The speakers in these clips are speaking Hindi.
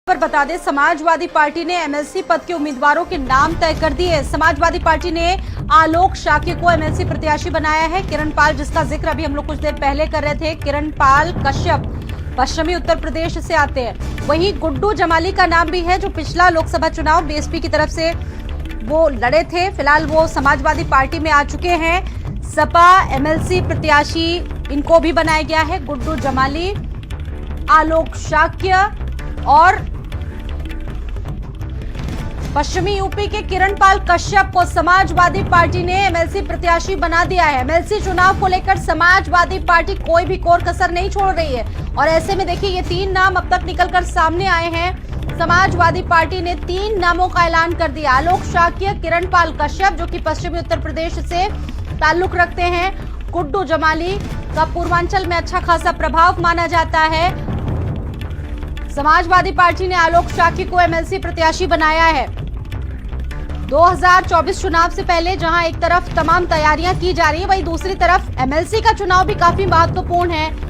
पर बता दें, समाजवादी पार्टी ने एमएलसी पद के उम्मीदवारों के नाम तय कर दिए। समाजवादी पार्टी ने आलोक शाक्य को एमएलसी प्रत्याशी बनाया है। किरण पाल, जिसका जिक्र अभी हम लोग कुछ देर पहले कर रहे थे, किरण पाल कश्यप पश्चिमी उत्तर प्रदेश से आते हैं। वहीं गुड्डू जमाली का नाम भी है, जो पिछला लोकसभा चुनाव बीएसपी की तरफ से वो लड़े थे। फिलहाल वो समाजवादी पार्टी में आ चुके हैं। सपा एमएलसी प्रत्याशी इनको भी बनाया गया है। गुड्डू जमाली, आलोक शाक्य और पश्चिमी यूपी के किरण पाल कश्यप को समाजवादी पार्टी ने एमएलसी प्रत्याशी बना दिया है। एमएलसी चुनाव को लेकर समाजवादी पार्टी कोई भी कोर कसर नहीं छोड़ रही है और ऐसे में देखिए, ये 3 नाम अब तक निकलकर सामने आए हैं। समाजवादी पार्टी ने 3 नामों का ऐलान कर दिया। आलोक शाक्य, किरण पाल कश्यप, जो कि पश्चिमी उत्तर प्रदेश से ताल्लुक रखते हैं। गुड्डू जमाली का पूर्वांचल में अच्छा खासा प्रभाव माना जाता है। समाजवादी पार्टी ने आलोक शाक्य को एमएलसी प्रत्याशी बनाया है। 2024 चुनाव से पहले जहां एक तरफ तमाम तैयारियां की जा रही है, वहीं दूसरी तरफ एमएलसी का चुनाव भी काफी महत्वपूर्ण है।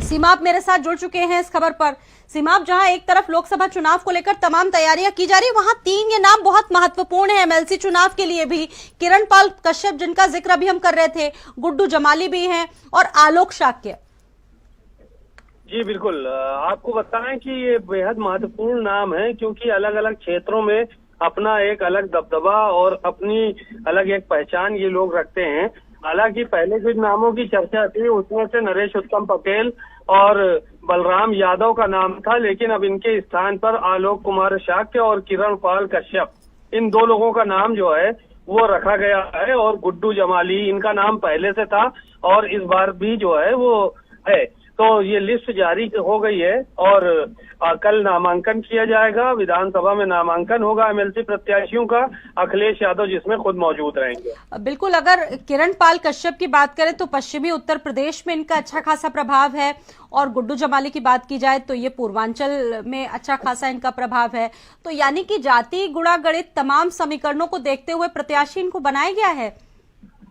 सीमा आप मेरे साथ जुड़ चुके हैं इस खबर पर। सीमा, जहां एक तरफ लोकसभा चुनाव को लेकर तमाम तैयारियां की जा रही है, वहां 3 ये नाम बहुत महत्वपूर्ण है एमएलसी चुनाव के लिए भी। किरण पाल कश्यप, जिनका जिक्र अभी हम कर रहे थे, गुड्डू जमाली भी हैं और आलोक शाक्य। जी बिल्कुल, आपको बताएं कि ये बेहद महत्वपूर्ण नाम है, क्योंकि अलग अलग क्षेत्रों में अपना एक अलग दबदबा और अपनी अलग एक पहचान ये लोग रखते हैं। हालांकि पहले जिन नामों की चर्चा थी उसमें से नरेश उत्तम पटेल और बलराम यादव का नाम था, लेकिन अब इनके स्थान पर आलोक कुमार शाक्य और किरण पाल कश्यप, इन 2 लोगों का नाम जो है वो रखा गया है। और गुड्डू जमाली, इनका नाम पहले से था और इस बार भी जो है वो है। तो ये लिस्ट जारी हो गई है और कल नामांकन किया जाएगा। विधानसभा में नामांकन होगा एमएलसी प्रत्याशियों का। अखिलेश यादव जिसमें खुद मौजूद रहेंगे। बिल्कुल, अगर किरण पाल कश्यप की बात करें तो पश्चिमी उत्तर प्रदेश में इनका अच्छा खासा प्रभाव है और गुड्डू जमाली की बात की जाए तो ये पूर्वांचल में अच्छा खासा इनका प्रभाव है। तो यानी कि जाति गुणा गणित तमाम समीकरणों को देखते हुए प्रत्याशी इनको बनाया गया है।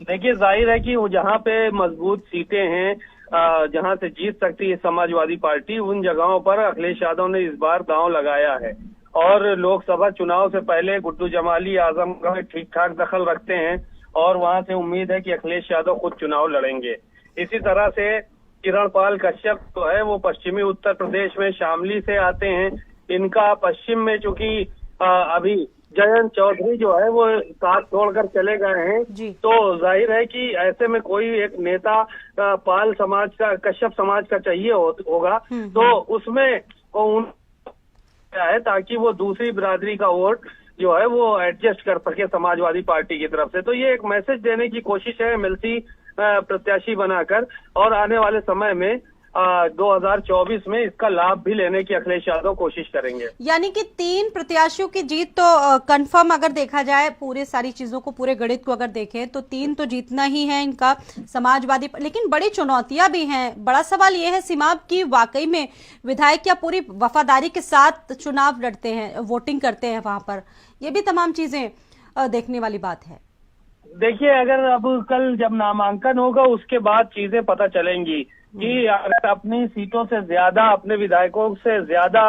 देखिए, जाहिर है कि वो जहाँ पे मजबूत सीटें हैं, जहां से जीत सकती है समाजवादी पार्टी, उन जगहों पर अखिलेश यादव ने इस बार दांव लगाया है। और लोकसभा चुनाव से पहले गुड्डू जमाली आजमगढ़ में ठीक ठाक दखल रखते हैं और वहां से उम्मीद है कि अखिलेश यादव खुद चुनाव लड़ेंगे। इसी तरह से किरण पाल कश्यप तो है, वो पश्चिमी उत्तर प्रदेश में शामली से आते हैं। इनका पश्चिम में चूंकि अभी जयंत चौधरी जो है वो साथ छोड़कर चले गए हैं, तो जाहिर है कि ऐसे में कोई एक नेता पाल समाज का, कश्यप समाज का चाहिए होगा। तो उसमें उन है ताकि वो दूसरी बिरादरी का वोट जो है वो एडजस्ट कर सके समाजवादी पार्टी की तरफ से। तो ये एक मैसेज देने की कोशिश है एमएलसी प्रत्याशी बनाकर, और आने वाले समय में 2024 में इसका लाभ भी लेने की अखिलेश यादव कोशिश करेंगे। यानी कि 3 प्रत्याशियों की जीत तो कंफर्म, अगर देखा जाए पूरे सारी चीजों को, पूरे गणित को अगर देखें तो 3 तो जीतना ही है इनका समाजवादी। लेकिन बड़ी चुनौतियां भी हैं। बड़ा सवाल ये है सीमा की, वाकई में विधायक क्या पूरी वफादारी के साथ चुनाव लड़ते हैं, वोटिंग करते हैं वहां पर? ये भी तमाम चीजें देखने वाली बात है। देखिए, अगर अब कल जब नामांकन होगा उसके बाद चीजें पता चलेंगी कि अगर अपनी सीटों से ज्यादा, अपने विधायकों से ज्यादा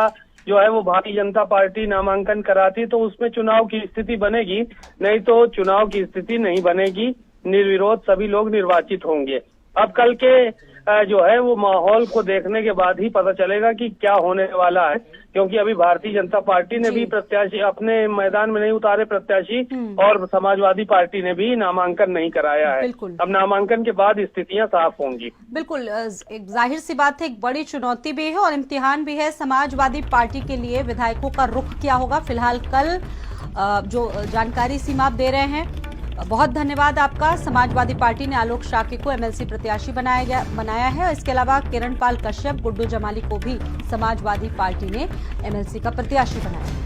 जो है वो भारतीय जनता पार्टी नामांकन कराती तो उसमें चुनाव की स्थिति बनेगी, नहीं तो चुनाव की स्थिति नहीं बनेगी। निर्विरोध सभी लोग निर्वाचित होंगे। अब कल के जो है वो माहौल को देखने के बाद ही पता चलेगा कि क्या होने वाला है, क्योंकि अभी भारतीय जनता पार्टी ने भी प्रत्याशी अपने मैदान में नहीं उतारे प्रत्याशी, और समाजवादी पार्टी ने भी नामांकन नहीं कराया है। अब नामांकन के बाद स्थितियां साफ होंगी। बिल्कुल, एक जाहिर सी बात है, एक बड़ी चुनौती भी है और इम्तिहान भी है समाजवादी पार्टी के लिए। विधायकों का रुख क्या होगा? फिलहाल कल जो जानकारी सीमा आप दे रहे हैं, बहुत धन्यवाद आपका। समाजवादी पार्टी ने आलोक शाक्य को एमएलसी प्रत्याशी बनाया है। इसके अलावा किरण पाल कश्यप, गुड्डू जमाली को भी समाजवादी पार्टी ने एमएलसी का प्रत्याशी बनाया है।